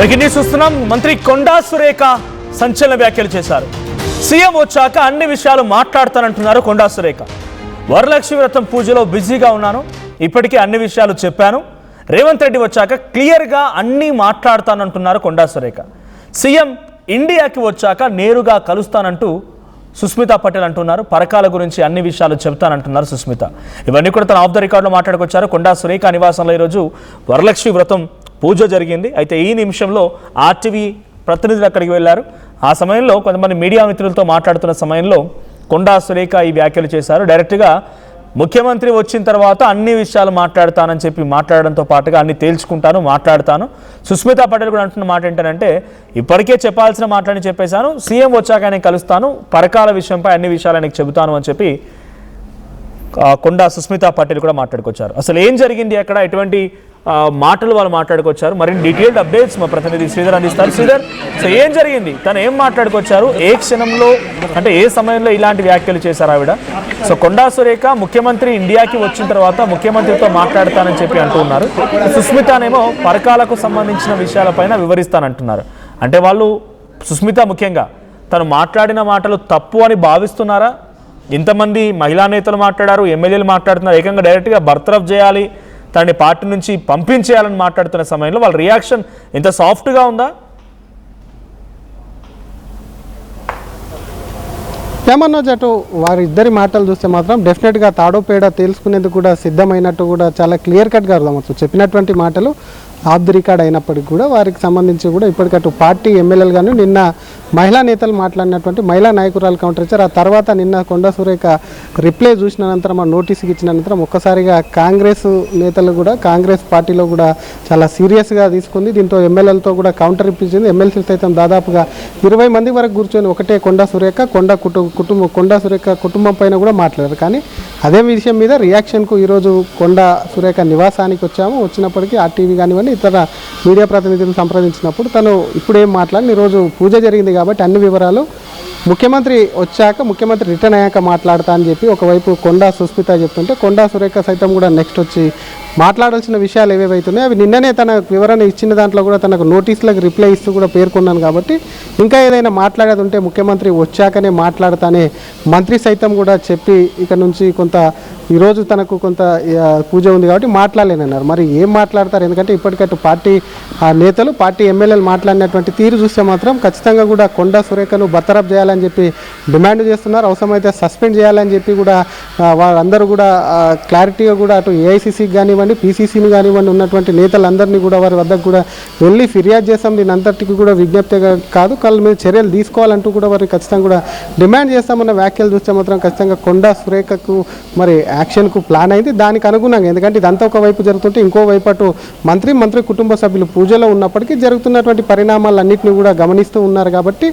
Breaking news చూస్తున్నాం. మంత్రి కొండా సురేఖ సంచలన వ్యాఖ్యలు చేశారు. సీఎం వచ్చాక అన్ని విషయాలు మాట్లాడతానంటున్నారు కొండా సురేఖ. వరలక్ష్మి వ్రతం పూజలో బిజీగా ఉన్నాను, ఇప్పటికే అన్ని విషయాలు చెప్పాను. రేవంత్ రెడ్డి వచ్చాక క్లియర్గా అన్నీ మాట్లాడతానంటున్నారు కొండా సురేఖ. సీఎం ఇండియాకి వచ్చాక నేరుగా కలుస్తానంటూ సుస్మితా పటేల్ అంటున్నారు. పరకాల గురించి అన్ని విషయాలు చెప్తానంటున్నారు సుస్మిత. ఇవన్నీ కూడా తన ఆఫ్ ద రికార్డులో మాట్లాడుకొచ్చారు. కొండా సురేఖ నివాసంలో ఈరోజు వరలక్ష్మి వ్రతం పూజ జరిగింది. అయితే ఈ నిమిషంలో ఆర్టీవీ ప్రతినిధులు అక్కడికి వెళ్ళారు. ఆ సమయంలో కొంతమంది మీడియా మిత్రులతో మాట్లాడుతున్న సమయంలో కొండా సురేఖ ఈ వ్యాఖ్యలు చేశారు. డైరెక్ట్గా ముఖ్యమంత్రి వచ్చిన తర్వాత అన్ని విషయాలు మాట్లాడతానని చెప్పి మాట్లాడడంతో పాటుగా అన్ని తేల్చుకుంటాను, మాట్లాడతాను. సుస్మితా పటేల్ కూడా అంటున్న మాట ఏంటంటే, ఇప్పటికే చెప్పాల్సిన మాటలని చెప్పేశాను, సీఎం వచ్చాక నేను కలుస్తాను, పరకాల విషయంపై అన్ని విషయాలు ఆయనకు చెబుతాను అని చెప్పి కొండా సుస్మితా పటేల్ కూడా మాట్లాడుకొచ్చారు. అసలు ఏం జరిగింది అక్కడ, ఎటువంటి మాటలు వాళ్ళు మాట్లాడుకొచ్చారు, మరిన్ని డీటెయిల్డ్ అప్డేట్స్ మా ప్రతినిధి శ్రీధర్ అందిస్తారు. శ్రీధర్, సో ఏం జరిగింది, తను ఏం మాట్లాడుకొచ్చారు, ఏ క్షణంలో అంటే ఏ సమయంలో ఇలాంటి వ్యాఖ్యలు చేశారు ఆవిడ? సో కొండా సురేఖ ముఖ్యమంత్రి ఇండియాకి వచ్చిన తర్వాత ముఖ్యమంత్రితో మాట్లాడతానని చెప్పి అంటున్నారు. సుస్మితనేమో పరకాలకు సంబంధించిన విషయాలపైన వివరిస్తానంటున్నారు. అంటే వాళ్ళు సుస్మిత ముఖ్యంగా తను మాట్లాడిన మాటలు తప్పు అని భావిస్తున్నారా? ఇంతమంది మహిళా నేతలు మాట్లాడారు, ఎమ్మెల్యేలు మాట్లాడుతున్నారు, ఏకంగా డైరెక్ట్గా బర్తరఫ్ చేయాలి, తనని పార్టీ నుంచి పంపించేయాలని మాట్లాడుతున్న సమయంలో వాళ్ళ రియాక్షన్ ఇంత సాఫ్ట్గా ఉందా? ఏమన్నో అటు వారిద్దరి మాటలు చూస్తే మాత్రం డెఫినెట్గా తాడో పేడ తేల్చుకునేందుకు కూడా సిద్ధమైనట్టు కూడా చాలా క్లియర్ కట్గా అర్థమవుతుంది. చెప్పినటువంటి మాటలు ఆఫ్ ది రికార్డ్ అయినప్పటికీ కూడా వారికి సంబంధించి కూడా ఇప్పటికట్టు పార్టీ ఎమ్మెల్యేలు కానీ నిన్న మహిళా నేతలు మాట్లాడినటువంటి మహిళా నాయకురాలు కౌంటర్ ఇచ్చారు. ఆ తర్వాత నిన్న కొండా సురేఖ రిప్లై చూసిన అనంతరం ఆ నోటీస్కి ఇచ్చిన అనంతరం ఒక్కసారిగా కాంగ్రెస్ నేతలు కూడా కాంగ్రెస్ పార్టీలో కూడా చాలా సీరియస్గా తీసుకుంది. దీంతో ఎమ్మెల్యేలతో కూడా కౌంటర్ ఇప్పించింది. ఎమ్మెల్సీలు సైతం దాదాపుగా 20 మంది వరకు కూర్చొని ఒకటే కొండా సురేఖ కొండా సురేఖ కుటుంబం పైన కూడా మాట్లాడారు. కానీ అదే విషయం మీద రియాక్షన్కు ఈరోజు కొండా సురేఖ నివాసానికి వచ్చాము. వచ్చినప్పటికీ ఆర్టీవీ కానివ్వండి ఇతర మీడియా ప్రతినిధులు సంప్రదించినప్పుడు తను ఇప్పుడేం మాట్లాడి ఈరోజు పూజ జరిగింది కాబట్టి అన్ని వివరాలు ముఖ్యమంత్రి వచ్చాక ముఖ్యమంత్రి రిటర్న్ అయ్యాక మాట్లాడతా అని చెప్పి ఒకవైపు కొండా సుస్మిత చెప్తుంటే కొండా సురేఖ సైతం కూడా నెక్స్ట్ వచ్చి మాట్లాడాల్సిన విషయాలు ఏవేవైతున్నాయి అవి నిన్ననే తన వివరణ ఇచ్చిన దాంట్లో కూడా తనకు నోటీసులకు రిప్లై ఇస్తూ కూడా పేర్కొన్నాను. కాబట్టి ఇంకా ఏదైనా మాట్లాడేది ఉంటే ముఖ్యమంత్రి వచ్చాకనే మాట్లాడతానే మంత్రి సైతం కూడా చెప్పి ఇక నుంచి కొంత ఈరోజు తనకు కొంత పూజ ఉంది కాబట్టి మాట్లాడలేనన్నారు. మరి ఏం మాట్లాడతారు? ఎందుకంటే ఇప్పటికట్టు పార్టీ నేతలు పార్టీ ఎమ్మెల్యేలు మాట్లాడినటువంటి తీరు చూస్తే మాత్రం ఖచ్చితంగా కూడా కొండా సురేఖను బర్తరఫ్ చేయాలని చెప్పి డిమాండ్ చేస్తున్నారు. అవసరమైతే సస్పెండ్ చేయాలని చెప్పి కూడా వాళ్ళందరూ కూడా క్లారిటీగా కూడా అటు ఏఐసీసీకి కానివ్వండి పీసీసీని కానివ్వండి ఉన్నటువంటి నేతలందరినీ కూడా వారి వద్దకు కూడా వెళ్ళి ఫిర్యాదు చేస్తాం, దీని అంతటికి కూడా విజ్ఞప్తిగా కాదు వాళ్ళ మీద చర్యలు తీసుకోవాలంటూ కూడా వారు ఖచ్చితంగా కూడా డిమాండ్ చేస్తామన్న వ్యాఖ్యలు చూస్తే మాత్రం ఖచ్చితంగా కొండా సురేఖకు మరి యాక్షన్కు ప్లాన్ అయింది. దానికి అనుగుణంగా ఎందుకంటే ఇదంతా ఒకవైపు జరుగుతుంటే ఇంకోవైపు అటు మంత్రి కుటుంబ సభ్యులు పూజలో ఉన్నప్పటికీ జరుగుతున్నటువంటి పరిణామాలన్నింటినీ కూడా గమనిస్తూ ఉన్నారు. కాబట్టి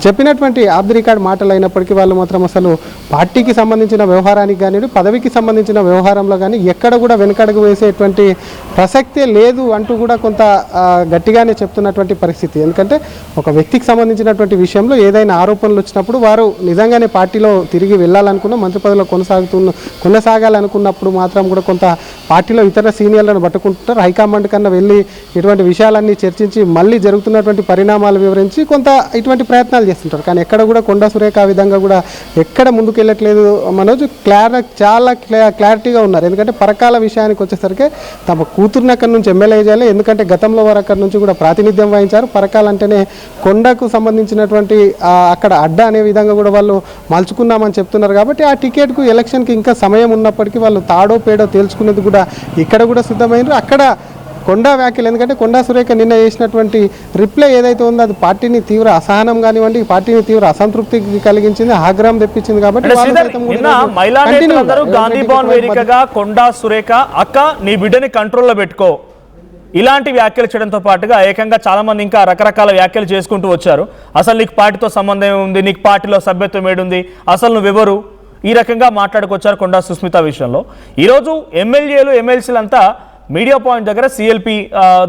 చెప్పినటువంటి ఆఫ్ ది రికార్డ్ మాటలు అయినప్పటికీ వాళ్ళు మాత్రం అసలు పార్టీకి సంబంధించిన వ్యవహారానికి కానీ పదవికి సంబంధించిన వ్యవహారంలో కానీ ఎక్కడ కూడా వెనకడుగు వేసేటువంటి ప్రసక్తే లేదు అంటూ కూడా కొంత గట్టిగానే చెప్తున్నటువంటి పరిస్థితి. ఎందుకంటే ఒక వ్యక్తికి సంబంధించినటువంటి విషయంలో ఏదైనా ఆరోపణలు వచ్చినప్పుడు వారు నిజంగానే పార్టీలో తిరిగి వెళ్ళాలనుకున్న మంత్రి పదవిలో కొనసాగాలనుకున్నప్పుడు మాత్రం కూడా కొంత పార్టీలో ఇతర సీనియర్లను పట్టుకుంటారు. హైకమాండ్ కన్నా వెళ్ళి ఇటువంటి విషయాలన్నీ చర్చించి మళ్ళీ జరుగుతున్నటువంటి పరిణామాలు వివరించి కొంత ఇటువంటి ప్రయత్నాలు చేస్తుంటారు. కానీ ఎక్కడ కూడా కొండా సురేఖ ఆ విధంగా కూడా ఎక్కడ ముందుకు వెళ్ళట్లేదు. మనోజ్ చాలా క్లారిటీగా ఉన్నారు. ఎందుకంటే పరకాల విషయానికి వచ్చేసరికి తమ కూతురుని అక్కడి నుంచి ఎమ్మెల్యే చేయాలి. ఎందుకంటే గతంలో వారు అక్కడి నుంచి కూడా ప్రాతినిధ్యం వహించారు. పరకాల అంటేనే కొండకు సంబంధించినటువంటి అక్కడ అడ్డా అనే విధంగా కూడా వాళ్ళు మలుచుకున్నామని చెప్తున్నారు. కాబట్టి ఆ టికెట్కు ఎలక్షన్కి ఇంకా సమయం ఉన్నప్పటికీ వాళ్ళు తాడో పేడో తేల్చుకునేది కూడా ఇక్కడ కూడా సిద్ధమైనారు. అక్కడ కొండా వ్యాఖ్యలు ఎందుకంటే కొండా సురేఖ నిన్న చేసినటువంటి రిప్లై ఏదైతే ఉందో అది పార్టీని తీవ్ర అసహనం కానివ్వండి పార్టీని తీవ్ర అసంతృప్తి కలిగించింది, ఆగ్రహం తెప్పించింది. కాబట్టి గాంధీ భవన్ వేదికగా కొండా సురేఖ అక్క నీ బిడ్డని కంట్రోల్లో పెట్టుకో ఇలాంటి వ్యాఖ్యలు చేయడంతో పాటుగా ఏకంగా చాలా మంది ఇంకా రకరకాల వ్యాఖ్యలు చేసుకుంటూ వచ్చారు. అసలు నీకు పార్టీతో సంబంధం ఏముంది, నీకు పార్టీలో సభ్యత్వం ఏడుంది, అసలు నువ్వెవరు, ఈ రకంగా మాట్లాడుకొచ్చారు కొండా సుస్మిత విషయంలో. ఈరోజు ఎమ్మెల్యేలు ఎమ్మెల్సీలంతా మీడియా పాయింట్ దగ్గర సిఎల్పి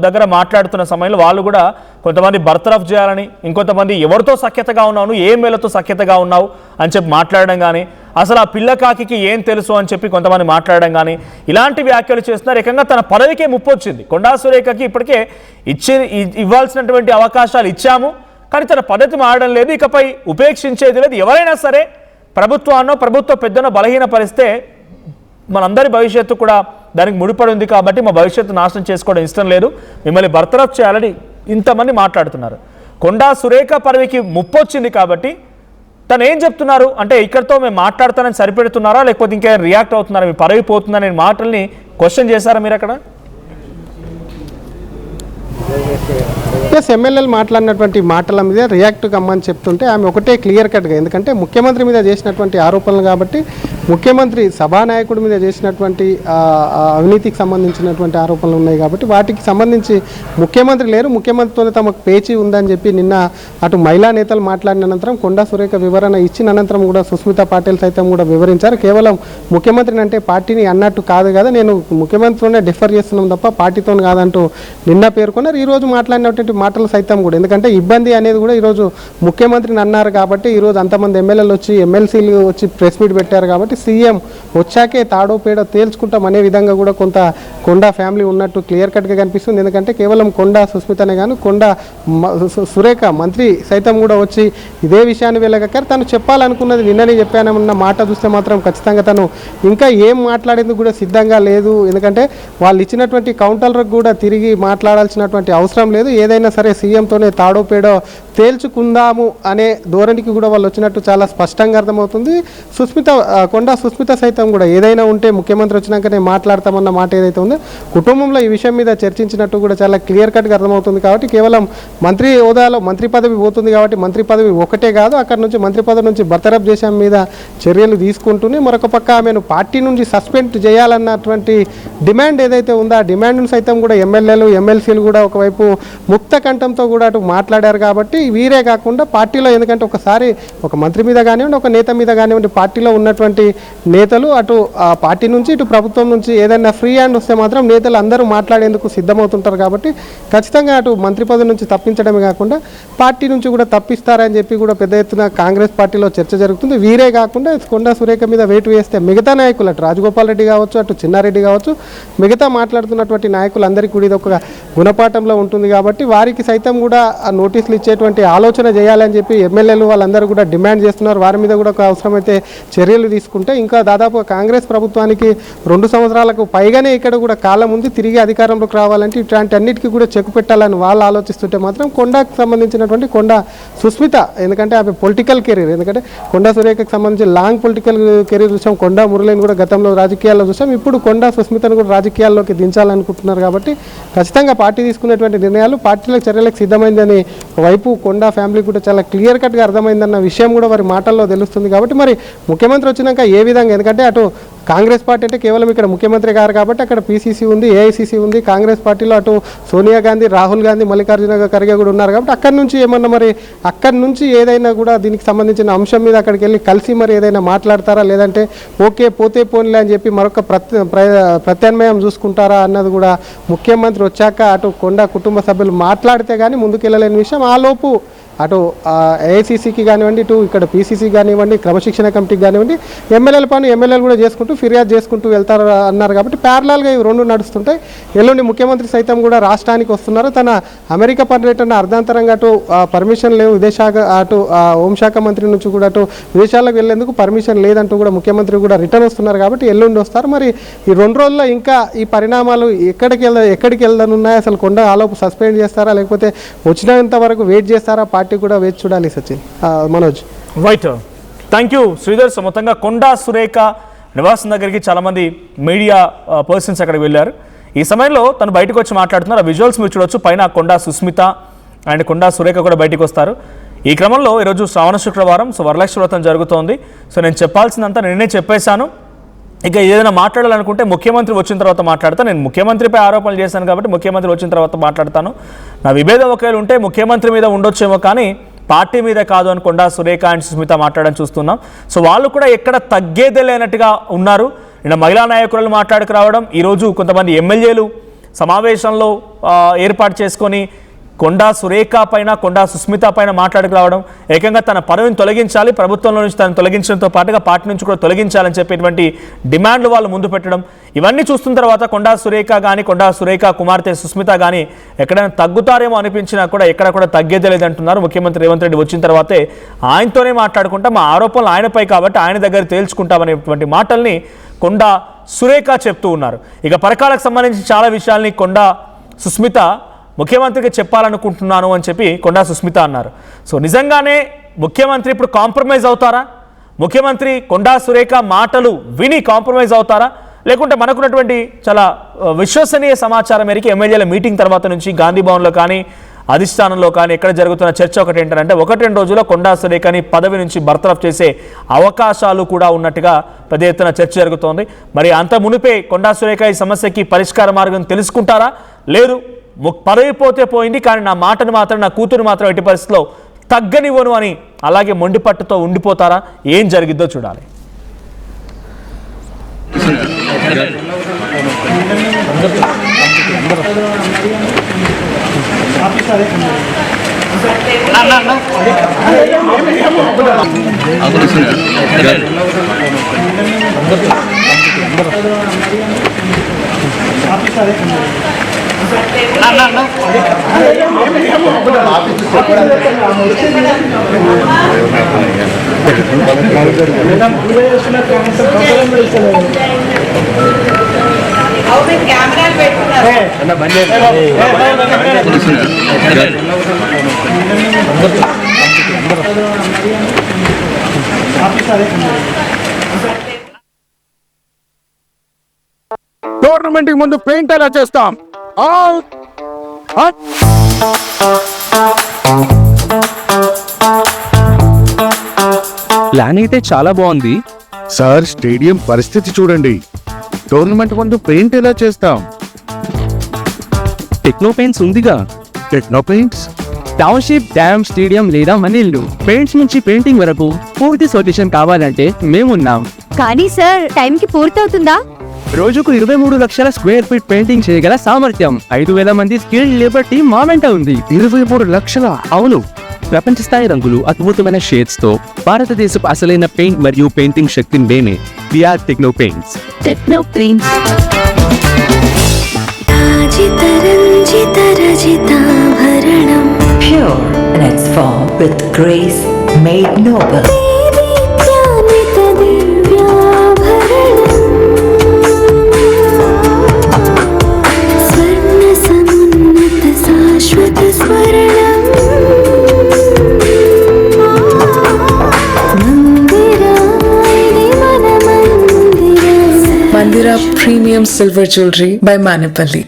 దగ్గర మాట్లాడుతున్న సమయంలో వాళ్ళు కూడా కొంతమంది బర్తరఫ్ చేయాలని, ఇంకొంతమంది ఎవరితో సఖ్యతగా ఉన్నావు, ఏ మేలతో సఖ్యతగా ఉన్నావు అని చెప్పి మాట్లాడడం కానీ, అసలు ఆ పిల్లకాకి ఏం తెలుసు అని చెప్పి కొంతమంది మాట్లాడడం కానీ ఇలాంటి వ్యాఖ్యలు చేస్తున్నారు. ఏకంగా తన పదవికే ముప్పు వచ్చింది. కొండా సురేఖకి ఇప్పటికే ఇవ్వాల్సినటువంటి అవకాశాలు ఇచ్చాము, కానీ తన పద్ధతి మారడం లేదు, ఇకపై ఉపేక్షించేది లేదు. ఎవరైనా సరే ప్రభుత్వ పెద్దనో బలహీనపరిస్తే మనందరి భవిష్యత్తు కూడా దానికి ముడిపడి ఉంది కాబట్టి మా భవిష్యత్తు నాశనం చేసుకోవడం ఇష్టం లేదు, మిమ్మల్ని బర్తరఫ్ చేయాలని ఇంతమంది మాట్లాడుతున్నారు. కొండా సురేఖ పదవికి ముప్పు వచ్చింది కాబట్టి తను ఏం చెప్తున్నారు అంటే, ఇక్కడితో మేము మాట్లాడతానని సరిపెడుతున్నారా, లేకపోతే ఇంకా రియాక్ట్ అవుతున్నారా, మీ పదవి పోతుందనే మాటల్ని క్వశ్చన్ చేశారా మీరు అక్కడ? ప్లస్ ఎమ్మెల్యేలు మాట్లాడినటువంటి మాటల మీద రియాక్ట్ కమ్మని చెప్తుంటే ఆమె ఒకటే క్లియర్ కట్గా, ఎందుకంటే ముఖ్యమంత్రి మీద చేసినటువంటి ఆరోపణలు కాబట్టి, ముఖ్యమంత్రి సభానాయకుడి మీద చేసినటువంటి అవినీతికి సంబంధించినటువంటి ఆరోపణలు ఉన్నాయి కాబట్టి వాటికి సంబంధించి ముఖ్యమంత్రి లేరు, ముఖ్యమంత్రితోనే తమకు పేచీ ఉందని చెప్పి నిన్న అటు మహిళా నేతలు మాట్లాడిన అనంతరం కొండా సురేఖ వివరణ ఇచ్చిన అనంతరం కూడా సుస్మిత పాటిల్ సైతం కూడా వివరించారు. కేవలం ముఖ్యమంత్రిని అంటే పార్టీని అన్నట్టు కాదు కదా, నేను ముఖ్యమంత్రితోనే డిఫర్ చేస్తున్నాం తప్ప పార్టీతో కాదంటూ నిన్న పేర్కొన్నారు. ఈరోజు మాట్లాడినటువంటి మాటలు సైతం కూడా, ఎందుకంటే ఇబ్బంది అనేది కూడా ఈరోజు ముఖ్యమంత్రిని అన్నారు కాబట్టి, ఈరోజు అంతమంది ఎమ్మెల్యేలు వచ్చి ఎమ్మెల్సీలు వచ్చి ప్రెస్ మీట్ పెట్టారు కాబట్టి సీఎం వచ్చాకే తాడో పేడో తేల్చుకుంటాం అనే విధంగా కూడా కొంత కొండా ఫ్యామిలీ ఉన్నట్టు క్లియర్ కట్గా కనిపిస్తుంది. ఎందుకంటే కేవలం కొండా సుస్మితనే కానీ కొండా సురేఖ మంత్రి సైతం కూడా వచ్చి ఇదే విషయాన్ని వెళ్ళగారు. తను చెప్పాలనుకున్నది నిన్ననే చెప్పానన్న మాట చూస్తే మాత్రం ఖచ్చితంగా తను ఇంకా ఏం మాట్లాడేందుకు కూడా సిద్ధంగా లేదు. ఎందుకంటే వాళ్ళు ఇచ్చినటువంటి కౌంటర్లకు కూడా తిరిగి మాట్లాడాల్సినటువంటి అవసరం లేదు. ఏదైనా సరే సీఎంతోనే తాడో పేడో తేల్చుకుందాము అనే ధోరణికి కూడా వాళ్ళు వచ్చినట్టు చాలా స్పష్టంగా అర్థమవుతుంది. కొండా సుస్మిత సైతం కూడా ఏదైనా ఉంటే ముఖ్యమంత్రి వచ్చినాకనే మాట్లాడతామన్న మాట ఏదైతే ఉందో కుటుంబంలో ఈ విషయం మీద చర్చించినట్టు కూడా చాలా క్లియర్ కట్గా అర్థమవుతుంది. కాబట్టి కేవలం మంత్రి హోదాలో మంత్రి పదవి పోతుంది కాబట్టి మంత్రి పదవి ఒకటే కాదు, అక్కడ నుంచి మంత్రి పదవి నుంచి బర్తరఫ్ చేసే మీద చర్యలు తీసుకుంటూనే మరొక పక్క ఆమెను పార్టీ నుంచి సస్పెండ్ చేయాలన్నటువంటి డిమాండ్ ఏదైతే ఉందో ఆ డిమాండ్ను సైతం కూడా ఎమ్మెల్యేలు ఎమ్మెల్సీలు కూడా ఒకవైపు ముక్త కంఠంతో కూడా అటు మాట్లాడారు. కాబట్టి వీరే కాకుండా పార్టీలో, ఎందుకంటే ఒకసారి ఒక మంత్రి మీద కానివ్వండి ఒక నేత మీద కానివ్వండి పార్టీలో ఉన్నటువంటి నేతలు అటు పార్టీ నుంచి ఇటు ప్రభుత్వం నుంచి ఏదైనా ఫ్రీ హ్యాండ్ వస్తే మాత్రం నేతలు అందరూ మాట్లాడేందుకు సిద్ధమవుతుంటారు. కాబట్టి ఖచ్చితంగా అటు మంత్రి పదవి నుంచి తప్పించడమే కాకుండా పార్టీ నుంచి కూడా తప్పిస్తారని చెప్పి కూడా పెద్ద ఎత్తున కాంగ్రెస్ పార్టీలో చర్చ జరుగుతుంది. వీరే కాకుండా కొండా సురేఖ మీద వేటు వేస్తే మిగతా నాయకులు అటు రాజగోపాల్ రెడ్డి కావచ్చు అటు చిన్నారెడ్డి కావచ్చు మిగతా మాట్లాడుతున్నటువంటి నాయకులందరికీ కూడా ఇది ఒక గుణపాఠంలో ఉంటుంది. కాబట్టి వారికి సైతం కూడా నోటీసులు ఇచ్చేటువంటి ఆలోచన చేయాలని చెప్పి ఎమ్మెల్యేలు వాళ్ళందరూ కూడా డిమాండ్ చేస్తున్నారు. వారి మీద కూడా ఒక అవసరమైతే చర్యలు తీసుకుంటే ఇంకా దాదాపు కాంగ్రెస్ ప్రభుత్వానికి 2 సంవత్సరాలకు పైగానే ఇక్కడ కూడా కాలం ఉంది, తిరిగి అధికారంలోకి రావాలంటే ఇట్లాంటి అన్నిటికీ కూడా చెక్ పెట్టాలని వాళ్ళు ఆలోచిస్తుంటే మాత్రం కొండాకు సంబంధించినటువంటి కొండా సుస్మిత, ఎందుకంటే ఆమె పొలిటికల్ కెరీర్, ఎందుకంటే కొండా సురేఖకు సంబంధించి లాంగ్ పొలిటికల్ కెరీర్ చూసాం, కొండా మురళిని కూడా గతంలో రాజకీయాల్లో చూసాం, ఇప్పుడు కొండా సుస్మితను కూడా రాజకీయాల్లోకి దించాలనుకుంటున్నారు. కాబట్టి ఖచ్చితంగా పార్టీ తీసుకునేటువంటి నిర్ణయాలు పార్టీలకు చర్యలకు సిద్ధమైందని వైపు కొండా ఫ్యామిలీ కూడా చాలా క్లియర్ కట్గా అర్థమైందన్న విషయం కూడా వారి మాటల్లో తెలుస్తుంది. కాబట్టి మరి ముఖ్యమంత్రి వచ్చినాక ఏ విధంగా, ఎందుకంటే అటు కాంగ్రెస్ పార్టీ అంటే కేవలం ఇక్కడ ముఖ్యమంత్రి గారు కాబట్టి అక్కడ పీసీసీ ఉంది, ఏఐసీసీ ఉంది, కాంగ్రెస్ పార్టీలో అటు సోనియా గాంధీ, రాహుల్ గాంధీ, మల్లికార్జున ఖర్గే కూడా ఉన్నారు. కాబట్టి అక్కడి నుంచి ఏమన్నా మరి అక్కడి నుంచి ఏదైనా కూడా దీనికి సంబంధించిన అంశం మీద అక్కడికి వెళ్ళి కలిసి మరి ఏదైనా మాట్లాడతారా, లేదంటే ఓకే పోతే పోన్లే అని చెప్పి మరొక ప్రత్యామ్నాయం చూసుకుంటారా అన్నది కూడా ముఖ్యమంత్రి వచ్చాక అటు కొండా కుటుంబ సభ్యులు మాట్లాడితే కానీ ముందుకెళ్ళలేని విషయం. ఆలోపు అటు ఏఐసీసీకి కానివ్వండి, ఇటు ఇక్కడ పీసీసీ కానివ్వండి, క్రమశిక్షణ కమిటీకి కానివ్వండి, ఎమ్మెల్యేల పని ఎమ్మెల్యేలు కూడా చేసుకుంటూ ఫిర్యాదు చేసుకుంటూ వెళ్తారు అన్నారు. కాబట్టి ప్యారలాల్గా ఇవి 2 నడుస్తుంటాయి. ఎల్లుండి ముఖ్యమంత్రి సైతం కూడా రాష్ట్రానికి వస్తున్నారు. తన అమెరికా పర్యటన అర్ధాంతరంగా అటు పర్మిషన్ లేవు, అటు హోంశాఖ మంత్రి నుంచి కూడా అటు విదేశాలకు వెళ్లేందుకు పర్మిషన్ లేదంటూ కూడా ముఖ్యమంత్రి కూడా రిటర్న్ వస్తున్నారు. కాబట్టి ఎల్లుండి వస్తారు. మరి ఈ 2 రోజుల్లో ఇంకా ఈ పరిణామాలు ఎక్కడికి వెళ్దనున్నాయి, అసలు కొండ ఆలోపు సస్పెండ్ చేస్తారా లేకపోతే వచ్చినంత వరకు వెయిట్ చేస్తారా, పార్టీ కూడా వేచి చూడాలి. Sachin, Manoj. Right, thank you Sridhar. మొత్తంగా కొండా సురేఖ నివాసం దగ్గరికి చాలామంది మీడియా పర్సన్స్ అక్కడికి వెళ్ళారు. ఈ సమయంలో తను బయటకు వచ్చి మాట్లాడుతున్నారు. ఆ విజువల్స్ మీరు చూడొచ్చు. పైన కొండా సుస్మిత అండ్ కొండా సురేఖ కూడా బయటకు వస్తారు. ఈ క్రమంలో ఈరోజు శ్రావణ శుక్రవారం, సో వరలక్ష్మి వ్రతం జరుగుతోంది. సో నేను చెప్పాల్సిందంతా నేనే చెప్పేశాను. ఇక ఏదైనా మాట్లాడాలనుకుంటే ముఖ్యమంత్రి వచ్చిన తర్వాత మాట్లాడతాను. నేను ముఖ్యమంత్రిపై ఆరోపణలు చేశాను కాబట్టి ముఖ్యమంత్రి వచ్చిన తర్వాత మాట్లాడతాను. నా విభేదం ఒకవేళ ఉంటే ముఖ్యమంత్రి మీద ఉండొచ్చేమో కానీ పార్టీ మీద కాదు అని కొండా సురేఖ అండ్ సుస్మిత మాట్లాడడం చూస్తున్నాం. సో వాళ్ళు కూడా ఎక్కడ తగ్గేదే లేనట్టుగా ఉన్నారు. నిన్న మహిళా నాయకురాలు మాట్లాడుకు రావడం, ఈరోజు కొంతమంది ఎమ్మెల్యేలు సమావేశంలో ఏర్పాటు చేసుకొని కొండా సురేఖ పైన, కొండా సుస్మిత పైన మాట్లాడుకు రావడం, ఏకంగా తన పదవిని తొలగించాలి, ప్రభుత్వంలో నుంచి తను తొలగించడంతో పాటుగా పార్టీ నుంచి కూడా తొలగించాలని చెప్పేటువంటి డిమాండ్లు వాళ్ళు ముందు పెట్టడం, ఇవన్నీ చూస్తున్న తర్వాత కొండా సురేఖ కానీ, కొండా సురేఖ కుమార్తె సుస్మిత కానీ ఎక్కడైనా తగ్గుతారేమో అనిపించినా కూడా ఎక్కడ కూడా తగ్గేదే లేదంటున్నారు. ముఖ్యమంత్రి రేవంత్ రెడ్డి వచ్చిన తర్వాతే ఆయనతోనే మాట్లాడుకుంటాం, మా ఆరోపణలు ఆయనపై కాబట్టి ఆయన దగ్గర తేల్చుకుంటామనేటువంటి మాటల్ని కొండా సురేఖ చెప్తూ ఉన్నారు. ఇక పరకాలకు సంబంధించి చాలా విషయాల్ని కొండా సుస్మిత ముఖ్యమంత్రికి చెప్పాలనుకుంటున్నాను అని చెప్పి కొండా సుస్మిత అన్నారు. సో నిజంగానే ముఖ్యమంత్రి ఇప్పుడు కాంప్రమైజ్ అవుతారా? ముఖ్యమంత్రి కొండా సురేఖ మాటలు విని కాంప్రమైజ్ అవుతారా? లేకుంటే మనకున్నటువంటి చాలా విశ్వసనీయ సమాచారం మేరకు ఎమ్మెల్యేల మీటింగ్ తర్వాత నుంచి గాంధీ భవన్లో కానీ, అధిష్టానంలో కానీ ఎక్కడ జరుగుతున్న చర్చ ఒకటి ఏంటంటే 1-2 రోజుల్లో కొండా సురేఖని పదవి నుంచి బర్తరఫ్ చేసే అవకాశాలు కూడా ఉన్నట్టుగా పెద్ద ఎత్తున చర్చ జరుగుతోంది. మరి అంత మునిపే కొండా సురేఖ ఈ సమస్యకి పరిష్కార మార్గం తెలుసుకుంటారా? లేదు, పదవి పోతే పోయింది, కానీ నా మాటను మాత్రం, నా కూతురు మాత్రం ఎట్టి పరిస్థితిలో తగ్గనివ్వను అని అలాగే మొండిపట్టుతో ఉండిపోతారా? ఏం జరిగిద్దో చూడాలి. టోర్నమెంట్ కి ముందు పెయింట్ ఎలా చేస్తాం? ప్లాన్ అయితే చాలా బాగుంది సార్, స్టేడియం పరిస్థితి చూడండి. టోర్నమెంట్ ముందు పెయింట్ ఎలా చేస్తాం? టెక్నో పెయింట్స్ ఉందిగా. Techno paints, township, dam, stadium లేదా మనీళ్లు, పెయింట్స్ నుంచి పెయింటింగ్ వరకు పూర్తి సొల్యూషన్ కావాలంటే మేమున్నాం. కానీ సార్, టైంకి పూర్తవుతుందా? రోజుకు 23 లక్షల స్క్వేర్ ఫీట్ పెయింటింగ్ చేయగల సామర్థ్యం, 5,000 మంది స్కిల్డ్ లేబర్ టీమ్ మా వెంట ఉంది. 23 లక్షల? అవును, ప్రపంచ స్థాయి రంగులు, అద్భుతమైన షేడ్స్ తో భారతదేశపు అసలైన పెయింట్ మరియు పెయింటింగ్ శక్తిని మేమే. VR techno paints. Techno paints. Pure in its form with grace made noble. Mandira Premium Silver Jewelry by Manipali.